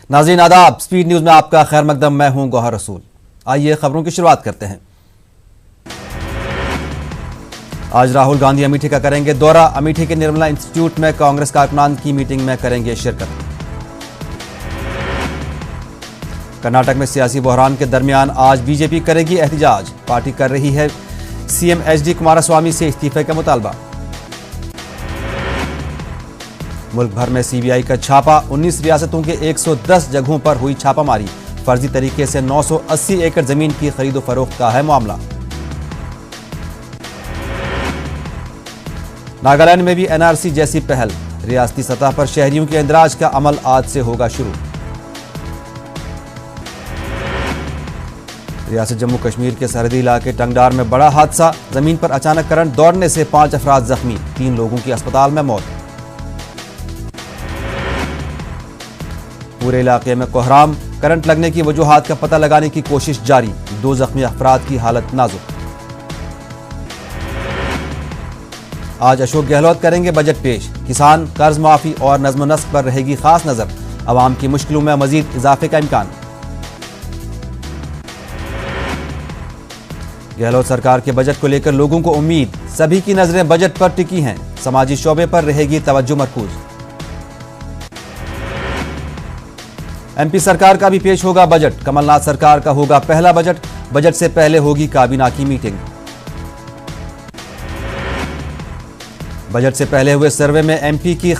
नाज़रीन आदाब, speed news में आपका खैर मकदम। मैं हूं गौहर रसूल। आइए खबरों की शुरुआत करते हैं। आज राहुल गांधी अमेठी का करेंगे दौरा। अमेठी के निर्मला इंस्टीट्यूट में कांग्रेस कारकुनान की मीटिंग में करेंगे शिरकत। कर्नाटक में सियासी बहरान के दरमियान आज बीजेपी करेगी एहतजाज। पार्टी कर रही है सीएम एचडी कुमारस्वामी से इस्तीफे का मुतालबा। मुल्क भर में सीबीआई का छापा। 19 रियासतों के 110 जगहों पर हुई छापामारी। फर्जी तरीके से 980 एकड़ जमीन की खरीदो फरोख्त का है मामला। नागालैंड में भी एनआरसी जैसी पहल। रियासती सतह पर शहरियों के इंदराज का अमल आज से होगा शुरू। रियासत जम्मू कश्मीर के सरहदी इलाके टंगडार में बड़ा हादसा। जमीन पर अचानक करंट दौड़ने से 5 अफराद जख्मी। 3 लोगों की अस्पताल में मौत। पूरे इलाके में कोहराम। करंट लगने की वजूहात का पता लगाने की कोशिश जारी। 2 जख्मी अफराद की हालत नाजुक। आज अशोक गहलोत करेंगे बजट पेश। किसान कर्ज माफी और नज्म नस्क पर रहेगी खास नजर। अवाम की मुश्किलों में मजीद इजाफे का इम्कान। गहलोत सरकार के बजट को लेकर लोगों को उम्मीद। सभी की नजरें बजट पर टिकी हैं। समाजी शोबे पर रहेगी तवज्जो मरकूज। एमपी सरकार का भी पेश होगा बजट। कमलनाथ सरकार का होगा पहला बजट। बजट से पहले होगी काबीना की मीटिंग। बजट से पहले हुए सर्वे में एमपी की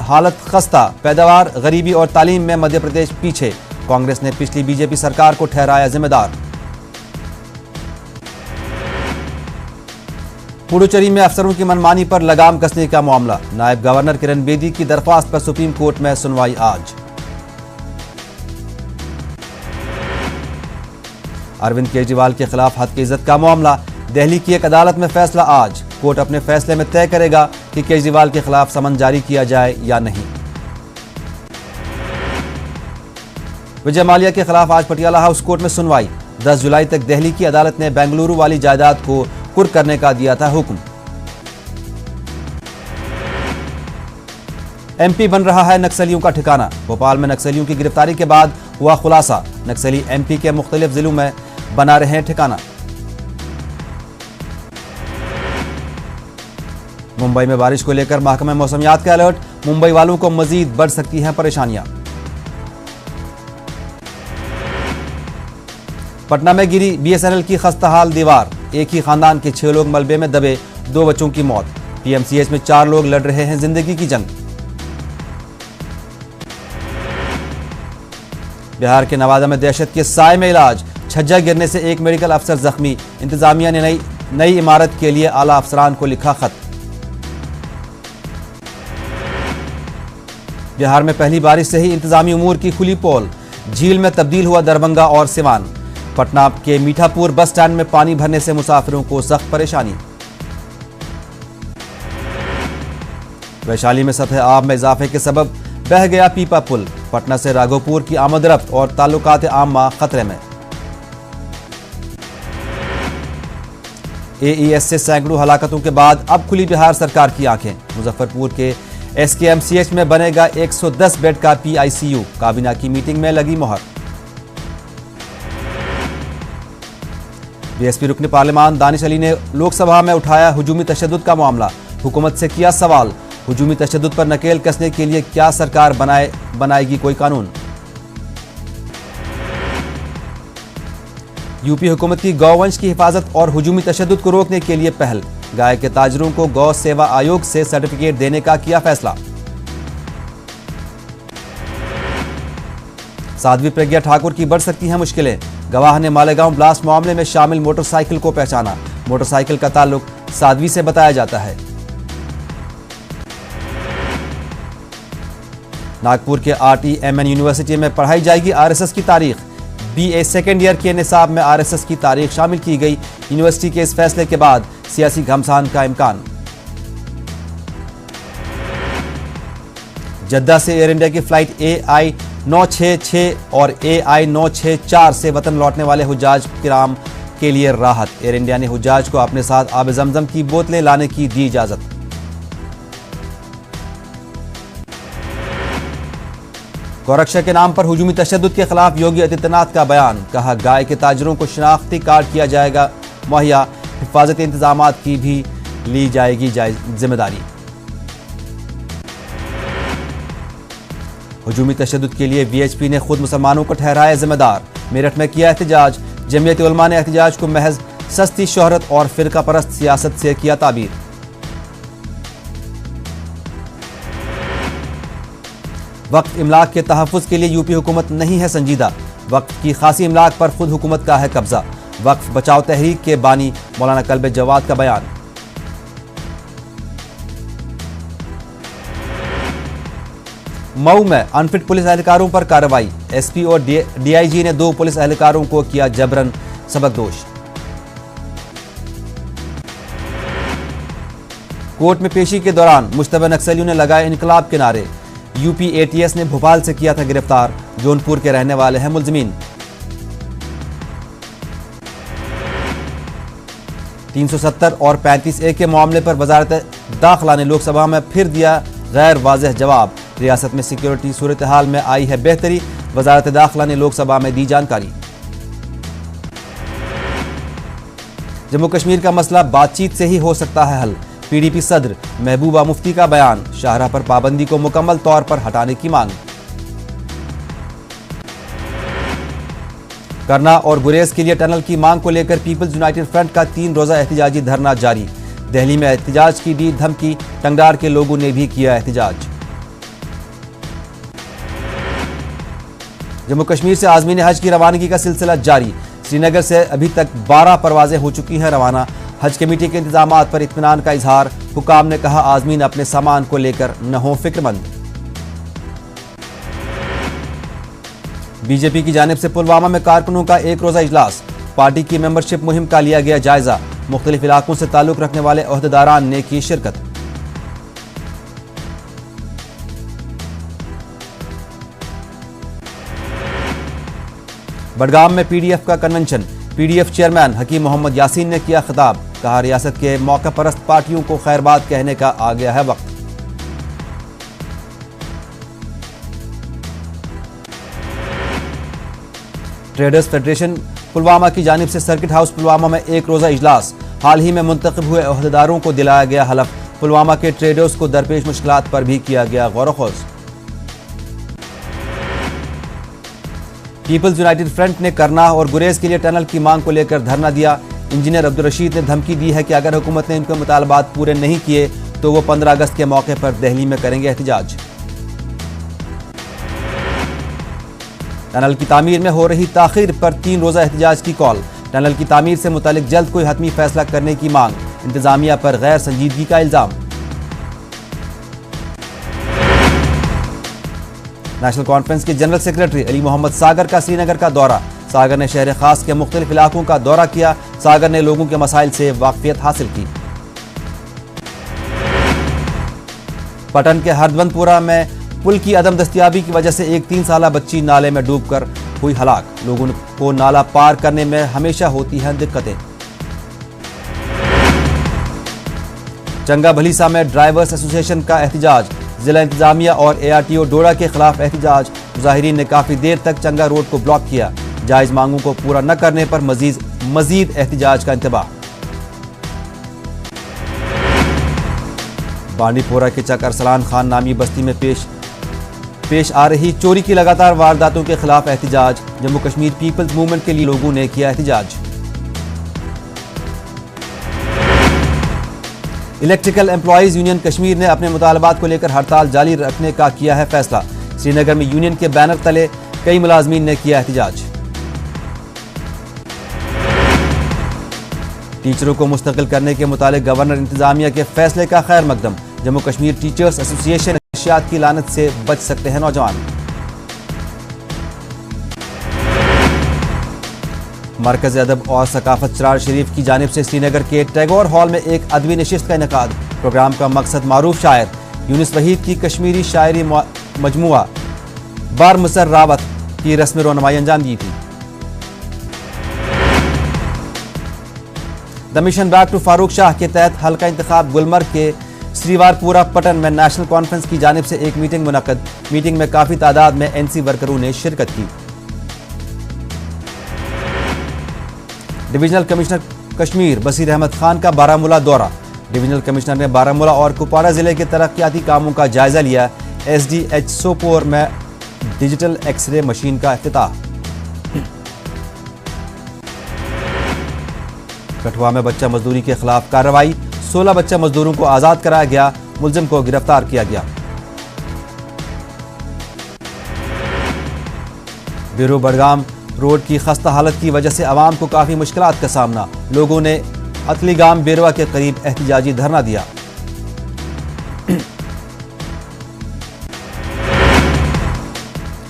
हालत खस्ता। पैदावार, गरीबी और तालीम में मध्य प्रदेश पीछे। कांग्रेस ने पिछली बीजेपी सरकार को ठहराया जिम्मेदार। पुडुचेरी में अफसरों की मनमानी पर लगाम कसने का मामला। नायब गवर्नर किरण बेदी की दरख्वास्त पर सुप्रीम कोर्ट में सुनवाई आज। अरविंद केजरीवाल के खिलाफ हद की इज्जत का मामला। दिल्ली की एक अदालत में फैसला आज। कोर्ट अपने फैसले में तय करेगा कि केजरीवाल के खिलाफ समन जारी किया जाए या नहीं। विजय माल्या के खिलाफ आज पटियाला हाउस कोर्ट में सुनवाई। 10 जुलाई तक दिल्ली की अदालत ने बेंगलुरु वाली जायदाद को कुर्क करने का दिया था हुक्म। एमपी बन रहा है नक्सलियों का ठिकाना। भोपाल में नक्सलियों की गिरफ्तारी के बाद हुआ खुलासा। नक्सली एमपी के मुख्तलिफ जिलों में बना रहे हैं ठिकाना। मुंबई में बारिश को लेकर महकमा मौसमियात का अलर्ट। मुंबई वालों को मजीद बढ़ सकती हैं परेशानियां। पटना में गिरी बीएसएनएल की खस्ताहाल दीवार। एक ही खानदान के 6 लोग मलबे में दबे। 2 बच्चों की मौत। पीएमसीएच में 4 लोग लड़ रहे हैं जिंदगी की जंग। बिहार के नवादा में दहशत के साए में इलाज। छज्जा गिरने से एक मेडिकल अफसर जख्मी। इंतजामिया ने नई इमारत के लिए आला अफसरान को लिखा खत। बिहार में पहली बारिश से ही इंतजामी उमूर की खुली पोल। झील में तब्दील हुआ दरभंगा और सिवान। पटना के मीठापुर बस स्टैंड में पानी भरने से मुसाफिरों को सख्त परेशानी। वैशाली में सतह आब में इजाफे के सबब बह गया पीपा पुल। पटना से राघोपुर की आमदरफ्त और ताल्लुकात आम्मा खतरे में। एईएस से सैकड़ों हलाकतों के बाद अब खुली बिहार सरकार की आंखें। मुजफ्फरपुर के एसकेएमसीएच में बनेगा 110 बेड का पीआईसीयू। काबीना की मीटिंग में लगी मोहर। बीएसपी रुकन पार्लिमान दानिश अली ने लोकसभा में उठाया हुजूमी तशद्दुद का मामला। हुकूमत से किया सवाल, हुजूमी तशद्दुद पर नकेल कसने के लिए क्या सरकार बनाएगी कोई कानून। यूपी हुकूमत की गौवंश की हिफाजत और हुजूमी तशद्दुद को रोकने के लिए पहल। गाय के ताजरों को गौ सेवा आयोग से सर्टिफिकेट देने का किया फैसला। साध्वी प्रज्ञा ठाकुर की बढ़ सकती हैं मुश्किलें। गवाह ने मालेगांव ब्लास्ट मामले में शामिल मोटरसाइकिल को पहचाना। मोटरसाइकिल का ताल्लुक साध्वी से बताया जाता है। नागपुर के आरटीएमएन यूनिवर्सिटी में पढ़ाई जाएगी आरएसएस की तारीख। बीए सेकेंड ईयर के निसाब में आरएसएस की तारीख शामिल की गई। यूनिवर्सिटी के इस फैसले के बाद सियासी घमासान का इम्कान। जद्दा से एयर इंडिया की फ्लाइट AI 966 और AI 964 से वतन लौटने वाले हुज्जाज किराम के लिए राहत। एयर इंडिया ने हुज्जाज को अपने साथ आब जमजम की बोतलें लाने की दी इजाजत। गौरक्षा के नाम पर हुजूमी तशद्दुद के खिलाफ योगी आदित्यनाथ का बयान। कहा, गाय के ताजरों को शनाख्ती कार्ड किया जाएगा मुहैया, हिफाजती इंतजामात की भी ली जाएगी जिम्मेदारी। हुजूमी तशद्दुद के लिए वीएचपी ने खुद मुसलमानों को ठहराया जिम्मेदार। मेरठ में किया एहतजाज। जमीयत उलमा ने एहतजाज को महज सस्ती शोहरत और फिरका परस्त सियासत से किया ताबीर। वक्फ इमलाक के तहफ़्फ़ुज़ के लिए यूपी हुकूमत नहीं है संजीदा। वक्फ की खासी इमलाक पर खुद हुकूमत का है कब्जा। वक्फ बचाओ तहरीक के बानी मौलाना कल्ब जवाद का बयान। मऊ में अनफिट पुलिस एहलकारों पर कार्रवाई। एसपी और डीआईजी ने 2 पुलिस एहलकारों को किया जबरन सबकदोश। कोर्ट में पेशी के दौरान मुश्तबा नक्सलियों ने लगाए इनकलाब के नारे। यूपी एटीएस ने भोपाल से किया था गिरफ्तार। जौनपुर के रहने वाले हैं मुलजिमीन। 370 और 35A के मामले पर वजारत दाखिला ने लोकसभा में फिर दिया गैर वाज़ेह जवाब। रियासत में सिक्योरिटी सूरत हाल में आई है बेहतरी। वजारत दाखिला ने लोकसभा में दी जानकारी। जम्मू कश्मीर का मसला बातचीत से ही हो सकता है हल। पीडीपी सदर महबूबा मुफ्ती का बयान। शाहराह पर पाबंदी को मुकम्मल तौर पर हटाने की मांग। करना और गुरेज के लिए टनल की मांग को लेकर पीपल्स यूनाइटेड फ्रंट का 3 रोजा एहतजाजी धरना जारी। दिल्ली में एहतजाज की दी धमकी। टंगडार के लोगों ने भी किया एहतजाज। जम्मू कश्मीर से आज़मीन हज की रवानगी का सिलसिला जारी। श्रीनगर से अभी तक 12 परवाजें हो चुकी हैं रवाना। हज कमेटी के इंतजामात पर इत्मीनान का इजहार। हुकाम ने कहा, आज़मीन अपने सामान को लेकर न हो फिक्रमंद। बीजेपी की जानिब से पुलवामा में कारकुनों का 1 रोजा इजलास। पार्टी की मेंबरशिप मुहिम का लिया गया जायजा। मुख्तलिफ इलाकों से ताल्लुक रखने वाले ओहदेदारान ने की शिरकत। बडगाम में पीडीएफ का कन्वेंशन। पीडीएफ चेयरमैन हकीम मोहम्मद यासीन ने किया खिताब। कहा, रियासत के मौका परस्त पार्टियों को खैरबाद कहने का आ गया है वक्त। ट्रेडर्स फेडरेशन पुलवामा की जानिब से सर्किट हाउस पुलवामा में 1 रोजा इजलास। हाल ही में मुंतखब हुए ओहदेदारों को दिलाया गया हलफ। पुलवामा के ट्रेडर्स को दरपेश मुश्किलात पर भी किया गया गौर-व-खोज। पीपल्स यूनाइटेड फ्रंट ने करना और गुरेज के लिए टनल की मांग को लेकर धरना दिया। इंजीनियर अब्दुल रशीद ने धमकी दी है कि अगर हुकूमत ने इनके मुतालबात पूरे नहीं किए तो वो 15 अगस्त के मौके पर दिल्ली में करेंगे एहतजाज। टनल की तामीर में हो रही ताखीर पर 3 रोजा एहतजाज की कॉल। टनल की तामीर से मुतालिक जल्द कोई हतमी फैसला करने की मांग। इंतजामिया पर गैर संजीदगी का इल्जाम। नेशनल कॉन्फ्रेंस के जनरल सेक्रेटरी अली मोहम्मद सागर का श्रीनगर का दौरा। सागर ने शहर खास के मुख्तलिफ इलाकों का दौरा किया। सागर ने लोगों के मसाइल से वाकफियत हासिल की। पटन के हरदवंतपुरा में पुल की अदम दस्तियाबी की वजह से एक 3 साला बच्ची नाले में डूबकर हुई हलाक। लोगों को नाला पार करने में हमेशा होती हैं दिक्कतें। चंगा भलीसा में ड्राइवर्स एसोसिएशन का एहतजाज। जिला इंतजामिया और एआरटीओ डोडा के खिलाफ एहतजाज। मुजाहिरीन ने काफी देर तक चंगा रोड को ब्लॉक किया। जायज मांगों को पूरा न करने पर मजीद एहतजाज का इंतबाह। बांडीपोरा के चक अरसलान खान नामी बस्ती में पेश आ रही चोरी की लगातार वारदातों के खिलाफ एहतजाज। जम्मू कश्मीर पीपल्स मूवमेंट के लिए लोगों ने किया एहतजाज। इलेक्ट्रिकल एम्प्लॉयज यूनियन कश्मीर ने अपने मुतालबात को लेकर हड़ताल जारी रखने का किया है फैसला। श्रीनगर में यूनियन के बैनर तले कई मुलाजमीन ने किया एहतजाज। टीचरों को मुस्तकिल करने के मुतालिक गवर्नर इंतजामिया के फैसले का खैर मकदम। जम्मू कश्मीर टीचर्स एसोसिएशन नशियात की लानत से बच सकते हैं नौजवान। मरकज अदब और सकाफत चरार शरीफ की जानिब से श्रीनगर के टैगोर हॉल में एक अदबी नशिस्त का इनेकाद। प्रोग्राम का मकसद मारूफ शायर यूनुस वहीद की कश्मीरी शायरी मजमुआ बार मुसर रावत की रस्म रोनमाई अंजाम दी थी। The mission back to Farooq Shah के तहत हल्का इंतखाब गुलमर्ग के श्रीवारपुरा पटन में नेशनल कॉन्फ्रेंस की जानिब से एक मीटिंग मुनक्कद। मीटिंग में काफी तादाद में एनसी वर्करों ने शिरकत की। डिविजनल कमिश्नर कश्मीर बसीर अहमद खान का बारामूला दौरा। डिविजनल कमिश्नर ने बारामूला और कुपवाड़ा जिले के तरक्याती कामों का जायजा लिया। एसडीएच सोपोर में डिजिटल एक्सरे मशीन का इफ्तिताह। कठुआ में बच्चा मजदूरी के खिलाफ कार्रवाई। 16 बच्चा मजदूरों को आजाद कराया गया। मुलजिम को गिरफ्तार किया गया। बिरू बडगाम रोड की खस्ता हालत की वजह से आवाम को काफी मुश्किलात का सामना। लोगों ने अतलीगाम बेरवा के करीब एहतिजाजी धरना दिया।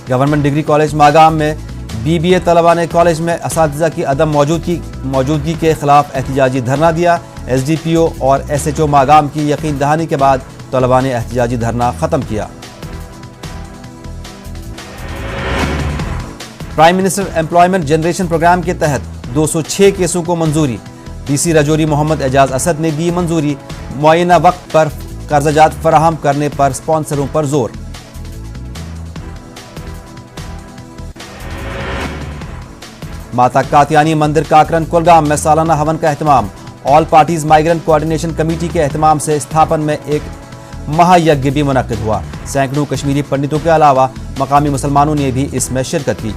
गवर्नमेंट डिग्री कॉलेज मागाम में बीबीए तलबा ने कॉलेज में असातिज़ा की अदम मौजूदगी के खिलाफ एहतिजाजी धरना दिया। एसडीपीओ और एसएचओ मागाम की यकीन दहानी के बाद तलबा ने एहतिजाजी धरना खत्म किया। Prime minister employment generation programme के तहत 206 केसों को मंजूरी। डीसी राजौरी मोहम्मद एजाज असद ने दी मंजूरी। मुअय्यना वक्त पर कर्जाजात फराहम करने पर स्पॉन्सरों पर जोर। माता कात्यानी मंदिर काकरन कुलगाम में सालाना हवन का एहतमाम। All parties migrant coordination committee के एहतमाम से स्थापन में एक महायज्ञ भी मुनक्किद हुआ। सैकड़ों कश्मीरी पंडितों के अलावा मकामी मुसलमानों ने भी इसमें शिरकत की।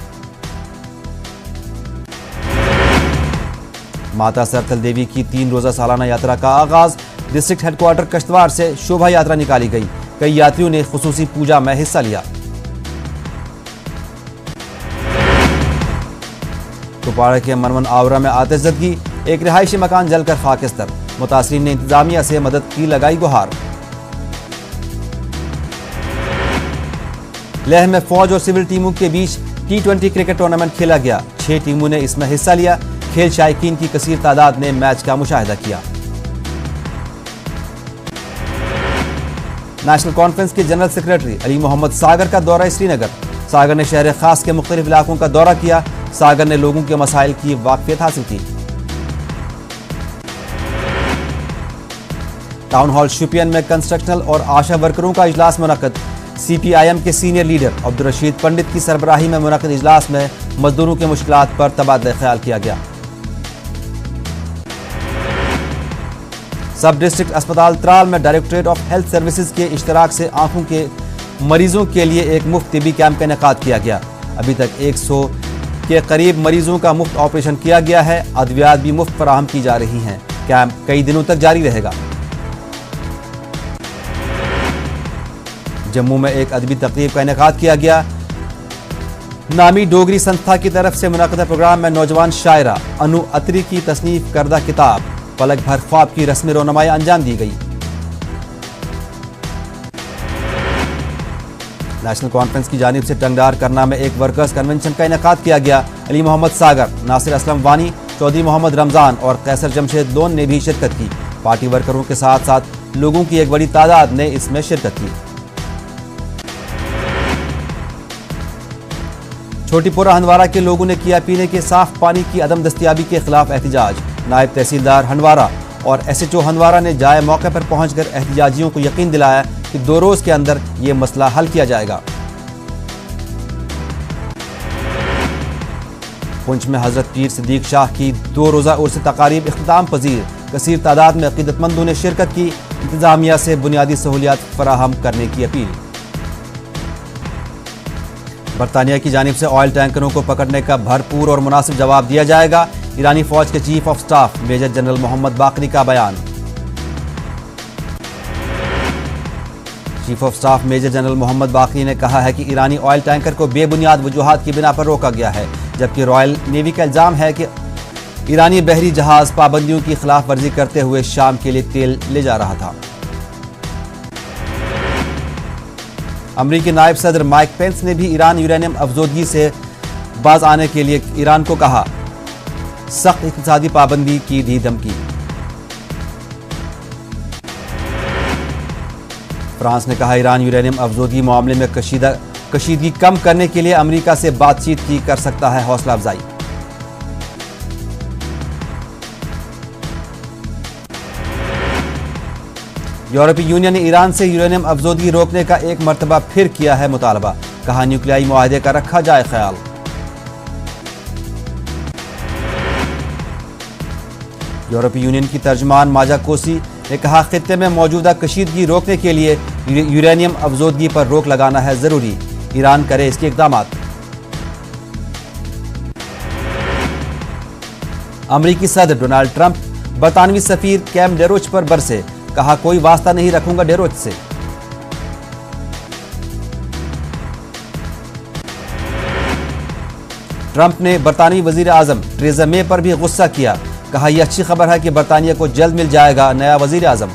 माता सरथल देवी की 3 रोजा सालाना यात्रा का आगाज। डिस्ट्रिक्ट हेडक्वार्टर कश्तवार से शोभा यात्रा निकाली गई। कई यात्रियों ने खुसूसी पूजा में हिस्सा लिया। कुपवाड़ा के मनवन आवरा में आतिशज़दगी। एक रिहायशी मकान जलकर खाकिस्तर। मुतासरीन ने इंतजामिया से मदद की लगाई गुहार। लेह में फौज और सिविल टीमों के बीच T20 क्रिकेट टूर्नामेंट खेला गया। 6 टीमों ने इसमें हिस्सा लिया। खेल शायकीन की कसीर तादाद ने मैच का मुशाहिदा किया। नेशनल कॉन्फ्रेंस के जनरल सेक्रेटरी अली मोहम्मद सागर का दौरा श्रीनगर। सागर ने शहर खास के मुख्तलिफ इलाकों का दौरा किया। सागर ने लोगों के मसाइल की वाकफियत हासिल की। टाउन हॉल शुपियन में कंस्ट्रक्शनल और आशा वर्करों का इजलास मुनक्कद। CPIM के सीनियर लीडर अब्दुल रशीद पंडित की सरबराही में मुनक्कद इजलास में मजदूरों की मुश्किलात पर तबादला ख्याल किया गया। सब डिस्ट्रिक्ट अस्पताल त्राल में डायरेक्टरेट ऑफ हेल्थ सर्विसेज के इश्तराक से आंखों के मरीजों के लिए एक मुफ्त तिबी कैंप का इनेकाद किया गया। अभी तक 100 के करीब मरीजों का मुफ्त ऑपरेशन किया गया है। अद्वियात भी मुफ्त फराहम की जा रही हैं। कैंप कई दिनों तक जारी रहेगा। जम्मू में एक अदबी तकरीब का इनेकाद किया गया। नामी डोगरी संस्था की तरफ से मुनक़दा प्रोग्राम में नौजवान शायरा अनु अतरी की तसनीफ करदा किताब पलक भर ख्वाब की रस्म रोनमाई अंजाम दी गई। नेशनल कॉन्फ्रेंस की जानिब से टंगडार करना में एक वर्कर्स कन्वेंशन का इनेकाद किया गया। अली मोहम्मद सागर, नासिर असलम वानी, चौधरी मोहम्मद रमजान और कैसर जमशेद लोन ने भी शिरकत की। पार्टी वर्करों के साथ साथ लोगों की एक बड़ी तादाद ने इसमें शिरकत की। छोटीपुरा हंदवारा के लोगों ने किया पीने के साफ पानी की अदम दस्तियाबी के खिलाफ एहतिजाज। नायब तहसीलदार हंदवारा और SHO हंदवारा ने जाए मौके पर पहुंचकर एहतिजाजियों को यकीन दिलाया कि 2 रोज के अंदर ये मसला हल किया जाएगा। पुंछ में हजरत पीर सिद्दीक शाह की 2 रोजा उर्स तकारीब इख्तिताम पजीर। कसीर तादाद में अकीदतमंदों ने शिरकत की। इंतजामिया से बुनियादी सहूलियात फराहम करने की अपील। बरतानिया की जानिब से ऑयल टैंकरों को पकड़ने का भरपूर और मुनासिब जवाब दिया जाएगा। ईरानी फौज के chief of staff major general Mohammad Bagheri का बयान। Chief of staff major general Mohammad Bagheri ने कहा है कि ईरानी ऑयल टैंकर को बेबुनियाद वजूहात की बिना पर रोका गया है, जबकि रॉयल नेवी का इल्जाम है कि ईरानी बहरी जहाज पाबंदियों की खिलाफ वर्जी करते हुए शाम के लिए तेल ले जा रहा था। अमरीकी नायब सदर माइक पेंस ने भी ईरान यूरेनियम अफजोदगी से बाज आने के लिए ईरान को कहा। सख्त इक़्तिसादी पाबंदी की दी धमकी। फ्रांस ने कहा ईरान यूरेनियम अफजोदगी मामले में कशीदगी कम करने के लिए अमेरिका से बातचीत की कर सकता है हौसला अफजाई। यूरोपीय यूनियन ने ईरान से यूरेनियम अफजोदगी रोकने का एक मरतबा फिर किया है मुतालबा। कहा न्यूक्लियाई मुआहदे का रखा जाए ख्याल। यूरोपीय यूनियन की तर्जमान माजा कोसी ने कहा खित्ते में मौजूदा कशीदगी रोकने के लिए यूरेनियम अफजोदगी पर रोक लगाना है जरूरी। ईरान करे इसके इकदाम। अमरीकी सदर डोनाल्ड ट्रंप बरतानवी सफीर कैम डेरोच पर बरसे। कहा कोई वास्ता नहीं रखूंगा डेरोच से। ट्रंप ने बरतानवी वजीर आजम टेरेसा मे पर भी गुस्सा किया। कहा यह अच्छी खबर है कि बरतानिया को जल्द मिल जाएगा नया वजीर आजम।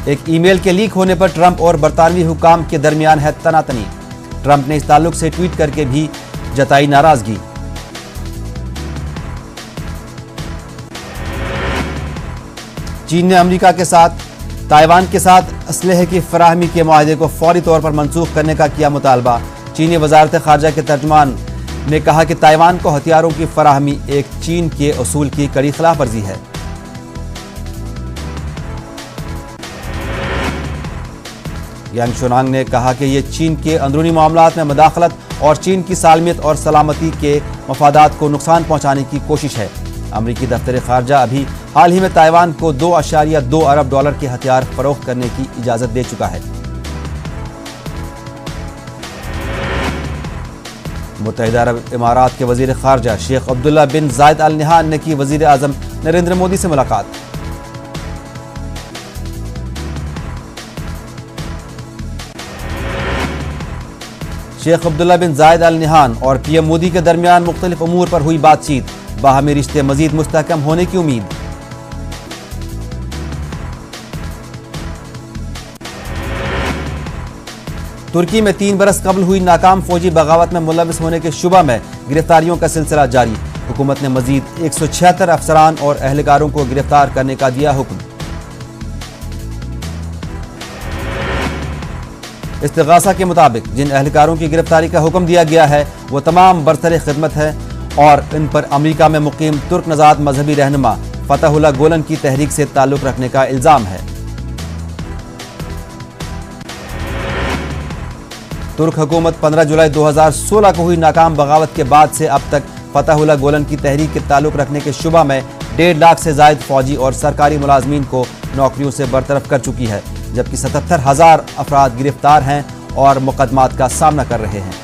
एक ईमेल के लीक होने पर ट्रंप और बरतानवी हुकाम के दरमियान है तनातनी। ट्रंप ने इस ताल्लुक से ट्वीट करके भी जताई नाराजगी। चीन ने अमेरिका के साथ ताइवान के साथ असलहे की फराहमी के मुआहदे को फौरी तौर पर मंसूख करने का किया मुतालबा। चीनी वजारत खारजा के तर्जुमान ने कहा कि ताइवान को हथियारों की फराहमी एक चीन के उसूल की कड़ी खिलाफ वर्जी है। यांग शुनांग ने कहा कि यह चीन के अंदरूनी मामलात में मदाखलत और चीन की सालमियत और सलामती के मफादात को नुकसान पहुंचाने की कोशिश है। अमरीकी दफ्तर खारजा अभी हाल ही में ताइवान को $2.2 अरब के हथियार फरोख्त करने की इजाजत दे चुका है। मुत्तहिदा अरब इमारात के वजीर खारजा शेख अब्दुल्ला बिन जायद अल नहान ने की वजीर आजम नरेंद्र मोदी से मुलाकात। शेख अब्दुल्ला बिन जायद अल नहान और पीएम मोदी के दरमियान मुख्तलिफ उमूर पर हुई बातचीत। बाहमी रिश्ते मजीद मुस्तहकम होने की उम्मीद। तुर्की में 3 बरस कबल हुई नाकाम फौजी बगावत में मुलविस होने के शुबा में गिरफ्तारियों का सिलसिला जारी। हुकूमत ने मजीद 176 अफसरान और अहलकारों को गिरफ्तार करने का दिया हुक्म। इस्तिगासा के मुताबिक जिन अहलकारों की गिरफ्तारी का हुक्म दिया गया है वो तमाम बरसरे खिदमत है और इन पर अमरीका में मुकीम तुर्क नजाद मजहबी रहनुमा फतहुल्लाह गुलन की तहरीक से ताल्लुक रखने का इल्जाम है। तुर्क हुकूमत 15 जुलाई 2016 को हुई नाकाम बगावत के बाद से अब तक फतहुल्लाह गुलन की तहरीक के ताल्लुक रखने के शुबा में 1.5 लाख से जायद फौजी और सरकारी मुलाजमीन को नौकरियों से बरतरफ कर चुकी है, जबकि 77,000 अफराद गिरफ्तार हैं और मुकदमात का सामना कर रहे हैं।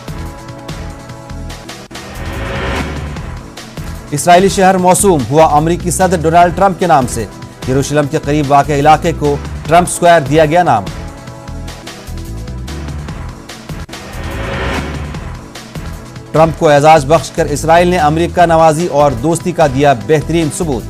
इसराइली शहर मौसूम हुआ अमरीकी सदर डोनाल्ड ट्रंप के नाम से। यरूशलेम के करीब वाक़े इलाके को ट्रंप स्क्वायर दिया गया नाम। ट्रंप को एजाज बख्शकर इसराइल ने अमेरिका नवाजी और दोस्ती का दिया बेहतरीन सबूत।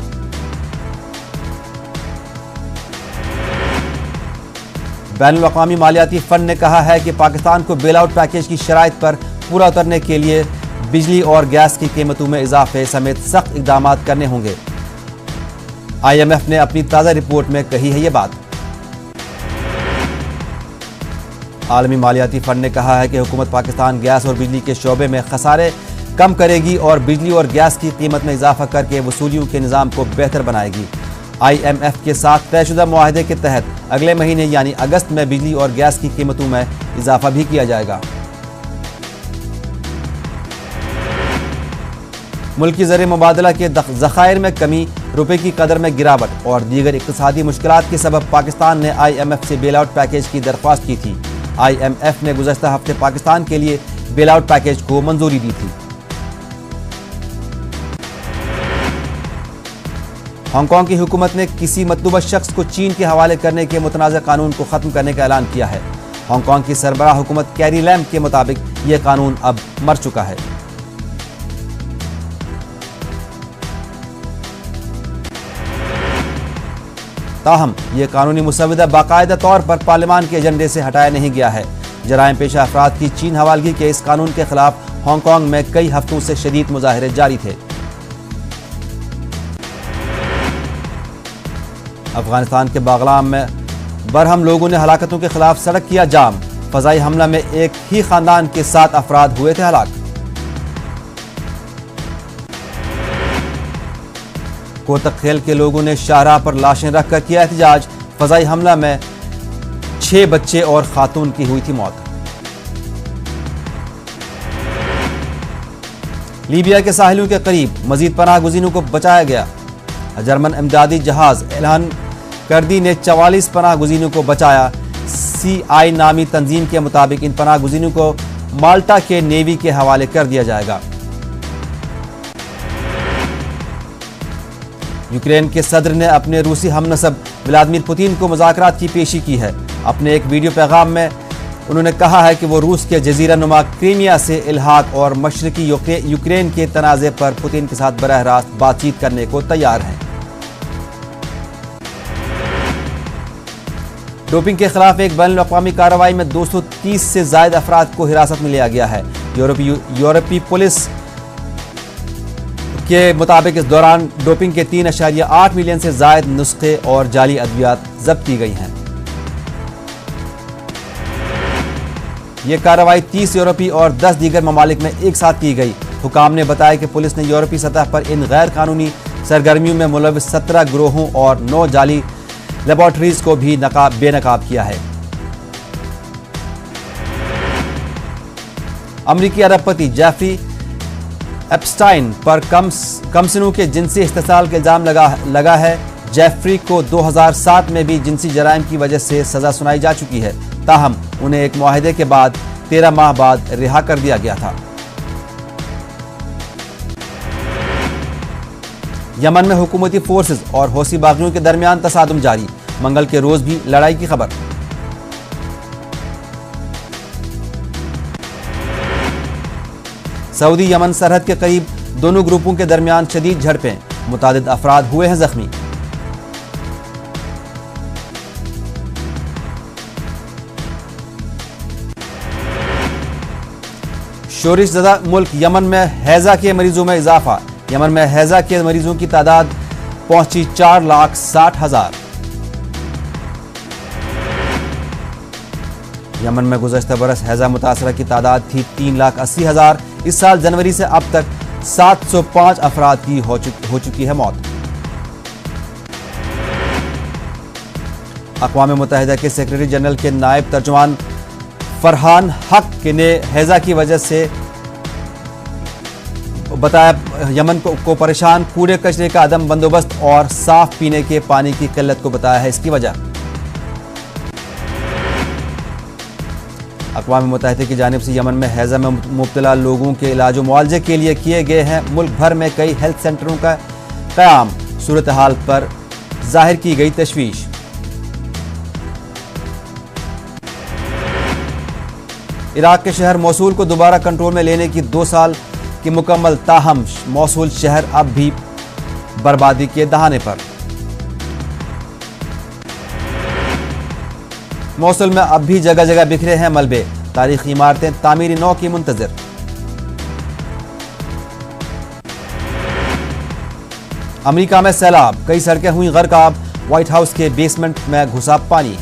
बैनुल अक़वामी मालियाती फंड ने कहा है कि पाकिस्तान को बेल आउट पैकेज की शराइत पर पूरा उतरने के लिए बिजली और गैस की कीमतों में इजाफे समेत सख्त इकदाम करने होंगे। IMF ने अपनी ताज़ा रिपोर्ट में कही है ये बात। आलमी मालियाती फंड ने कहा है कि हुकूमत पाकिस्तान गैस और बिजली के शोबे में खसारे कम करेगी और बिजली और गैस की कीमत में इजाफा करके वसूलियों के निज़ाम को बेहतर बनाएगी। IMF के साथ तयशुदा मुआहदे के तहत अगले महीने यानी अगस्त में बिजली और गैस की कीमतों में इजाफा भी किया जाएगा। मुल्की ज़र मुबादला के ज़खायर में कमी, रुपए की कदर में गिरावट और दीगर इक़्तिसादी मुश्किलात के सबब पाकिस्तान ने IMF से बेल आउट पैकेज की दरख्वास्त की थी। IMF ने गुज़श्ता हफ्ते पाकिस्तान के लिए बेल आउट पैकेज को मंजूरी दी थी। हांगकांग की हुकूमत ने किसी मतलूबा शख्स को चीन के हवाले करने के मुतनाज़ा कानून को ख़त्म करने का ऐलान किया है। हांगकांग की सरबराह हुकूमत कैरी लैम के मुताबिक यह कानून अब मर चुका है। ताहम यह कानूनी मुसवदा बाकायदा तौर पर पार्लियामान के एजेंडे से हटाया नहीं गया है। जराइम पेशा अफराद की चीन हवालगी के इस कानून के खिलाफ हांगकांग में कई हफ्तों से शदीद मुजाहरे जारी थे। अफगानिस्तान के बागलाम में बरहम लोगों ने हलाकतों के खिलाफ सड़क किया जाम। फजाई हमला में एक ही खानदान के 7 अफराद हुए थे हलाक। कोतक खेल के लोगों ने शाहराह पर लाशें रखकर किया एहतजाज। फजाई हमला में 6 बच्चे और खातून की हुई थी मौत। लीबिया के साहिलों के करीब मजीद पनाह गुज़ीरों को बचाया गया। जर्मन इमदादी जहाज एलान कर्दी ने 44 पनाह गुज़ीरों को बचाया। CI नामी तंजीम के मुताबिक इन पनाह गुज़ीरों को माल्टा के नेवी के हवाले कर दिया जाएगा। यूक्रेन के सदर ने अपने रूसी हमनसब व्लादिमीर पुतिन को मुज़ाकरात की पेशी की है। अपने एक वीडियो पैगाम में उन्होंने कहा है कि वो रूस के जजीरा नुमा क्रीमिया से इल्हाक और मशरकी यूक्रेन के तनाज़े पर पुतिन के साथ बराह रास्त बातचीत करने को तैयार हैं। डोपिंग के खिलाफ एक बैनुल-अक़वामी कार्रवाई में 230 से ज़ायद अफराद को हिरासत में लिया गया है। यूरोपीय पुलिस के मुताबिक इस दौरान डोपिंग के 3.8 मिलियन से ज़ायद नुस्खे और जाली अद्वियात जब्त की गई हैं। ये कार्रवाई 30 यूरोपीय और 10 दीगर ममालिक में एक साथ की गई। हुकाम ने बताया कि पुलिस ने यूरोपीय सतह पर इन गैर कानूनी सरगर्मियों में मुलव्विस 17 गिरोहों और 9 जाली लेबॉर्ट्रीज को भी बेनकाब किया है। अमरीकी अरबपति जेफरी एप्स्टाइन पर कमसिनों के जिनसी इस्तेसाल का इल्जाम लगा है। जेफरी को 2007 में भी जिनसी जराइम की वजह से सजा सुनाई जा चुकी है। ताहम उन्हें एक मुआहदे के बाद 13 माह बाद रिहा कर दिया गया था। यमन में हुकूमती फोर्सेज और हौसी बागियों के दरमियान तसादुम जारी। मंगल के रोज भी लड़ाई की खबर। सऊदी यमन सरहद के करीब दोनों ग्रुपों के दरमियान शदीद झड़पें, मुतादिद अफराद हुए हैं जख्मी। शोरिश ज़दा मुल्क यमन में हैजा के मरीजों में इजाफा। यमन में हैजा के मरीजों की तादाद पहुंची 4,60,000। यमन में गुज़श्ता बरस हैजा मुतासरा की तादाद थी 3,80,000। इस साल जनवरी से अब तक 705 अफराद की हो चुकी है मौत। अक़वाम मुत्तहिदा के सेक्रेटरी जनरल के नायब तर्जुमान फरहान हक ने हैजा की वजह से बताया यमन को परेशान कूड़े कचरे का अदम बंदोबस्त और साफ पीने के पानी की किल्लत को बताया है इसकी वजह। अक़वाम मुत्तहिदा की जानिब से यमन में हैजा में मुब्तला लोगों के इलाज व मुआवजे के लिए किए गए हैं मुल्क भर में कई हेल्थ सेंटरों का क़याम। सूरत हाल पर जाहिर की गई तशवीश। इराक के शहर मौसूल को दोबारा कंट्रोल में लेने की 2 साल की मुकम्मल, ताहम मौसूल शहर अब भी बर्बादी के दहाने पर। मौसूल में अब भी जगह जगह बिखरे हैं मलबे, तारीखी इमारतें तामीरी नौ की मुंतजर। अमेरिका में सैलाब, कई सड़कें हुई गर्काब, व्हाइट हाउस के बेसमेंट में घुसा पानी।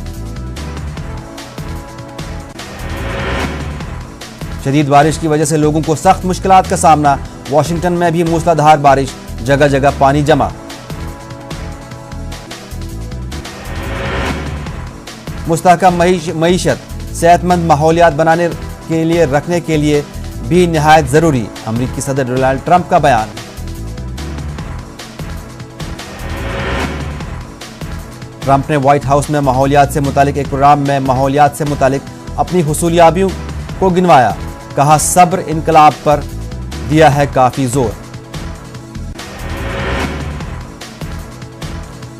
शदीद बारिश की वजह से लोगों को सख्त मुश्किलात का सामना। वाशिंगटन में भी मूसलाधार बारिश, जगह जगह पानी जमा। मुस्तहकम मईशत सेहतमंद माहौलियात बनाने के लिए रखने के लिए भी निहायत जरूरी। अमेरिकी सदर डोनाल्ड ट्रंप का बयान। ट्रंप ने व्हाइट हाउस में माहौलियात से मुतालिक एक प्रोग्राम में माहौलियात से मुतालिक अपनी हुसूलियाबियों को गिनवाया। कहा सब्र इनकलाब पर दिया है काफी जोर।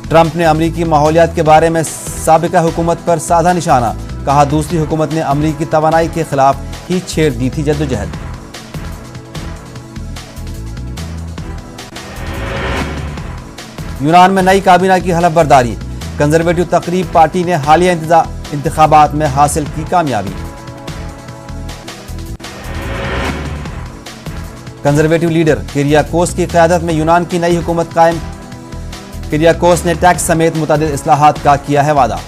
ट्रंप ने अमरीकी माहौलियात के बारे में साबिका हुकूमत पर साधा निशाना। कहा दूसरी हुकूमत ने अमरीकी तवानाई के खिलाफ ही छेड़ दी थी जद्दोजहद। यूनान में नई काबीना की हलफ बर्दारी। कंजर्वेटिव तकरीब पार्टी ने हालिया इंतखाबात में हासिल की कामयाबी। कंजर्वेटिव लीडर किरियाकोस की क़यादत में यूनान की नई हुकूमत कायम। किरियाकोस ने टैक्स समेत मुतअद्दिद इस्लाहात का किया है वादा।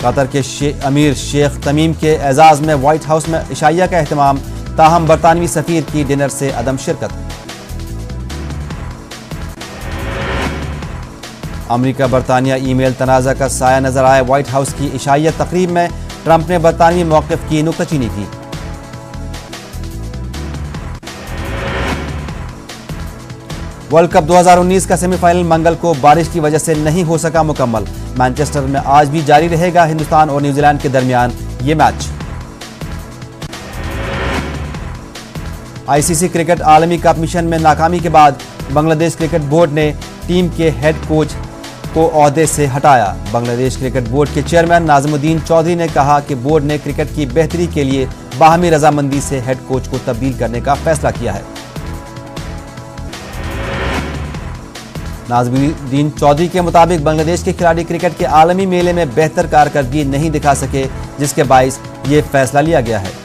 कतर के अमीर शेख तमीम के एजाज में व्हाइट हाउस में इशाइया का एहतमाम। ताहम बरतानवी सफीर की डिनर से अदम शिरकत। अमेरिका बरतानिया ईमेल तनाज़ा का साया नजर आया। व्हाइट हाउस की इशाइयत तकरीब में ट्रंप ने बरतानवी मौक़िफ़ की नुक्ताचीनी की। वर्ल्ड कप 2019 का सेमीफाइनल मंगल को बारिश की वजह से नहीं हो सका मुकम्मल। मैनचेस्टर में आज भी जारी रहेगा हिंदुस्तान और न्यूजीलैंड के दरमियान ये मैच। आईसीसी क्रिकेट आलमी कप मिशन में नाकामी के बाद बांग्लादेश क्रिकेट बोर्ड ने टीम के हेड कोच को ओहदे से हटाया। बांग्लादेश क्रिकेट बोर्ड के चेयरमैन नाज़मुद्दीन चौधरी ने कहा कि बोर्ड ने क्रिकेट की बेहतरी के लिए बाहमी रजामंदी से हेड कोच को तब्दील करने का फैसला किया है। नाज़मुद्दीन चौधरी के मुताबिक बांग्लादेश के खिलाड़ी क्रिकेट के आलमी मेले में बेहतर कारकर्दगी नहीं दिखा सके, जिसके बाइस ये फैसला लिया गया है।